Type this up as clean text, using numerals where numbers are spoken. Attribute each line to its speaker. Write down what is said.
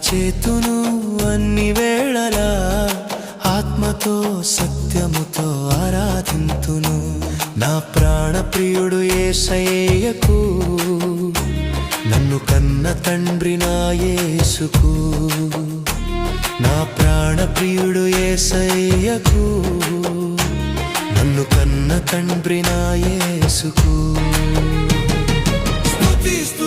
Speaker 1: చేతును అన్ని వేళలా ఆత్మతో సత్యముతో ఆరాధింతును. నా ప్రాణ ప్రియుడు యేసయ్యకు, నన్ను కన్న తండ్రి నా యేసుకు. నా ప్రాణ ప్రియుడు యేసయ్యకు, నన్ను కన్న తండ్రి నా యేసుకు. స్తుతిస్తూ